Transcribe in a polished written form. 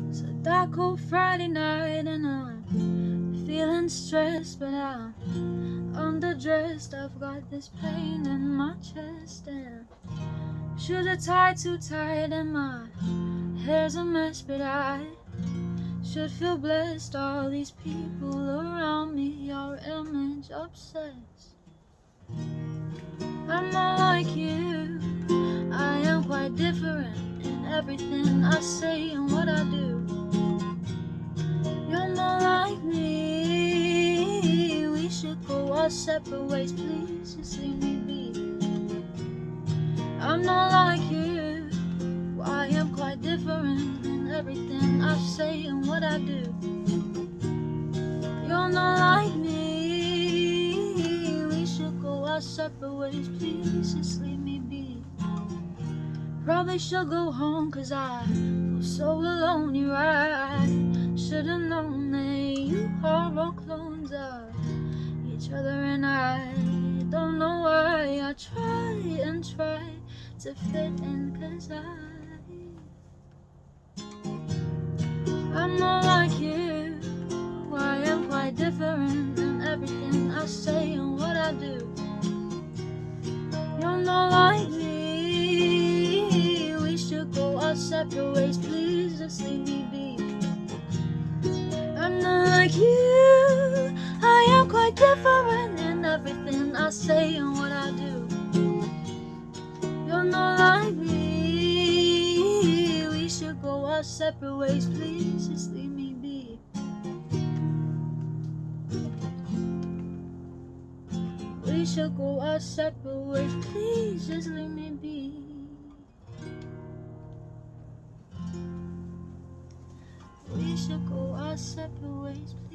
It's a dark cold Friday night and I'm feeling stressed, but I'm underdressed. I've got this pain in my chest and shoes are tied too tight and my hair's a mess, but I should feel blessed. All these people around me are image obsessed. I'm not like you, I am quite different in everything I say and what I do. You're not like me, we should go our separate ways. Please just leave me be. I'm not like you, I am quite different in everything I say and what I do. You're not like me, we should go our separate ways. Please just leave me be. Probably should go home cause I feel so alone. You're right, should've known that you are all clones of each other, and I don't know why I try and try to fit in cause I'm not like you, I am quite different in everything I say and what I do. You're not like me, we should go our separate ways. Please just leave me be. I'm not like you, I am quite different in everything I say and what I do. You're not like me, we should go our separate ways. Please just leave me be. We should go our separate ways. Please just leave me be. We should go our separate ways, please.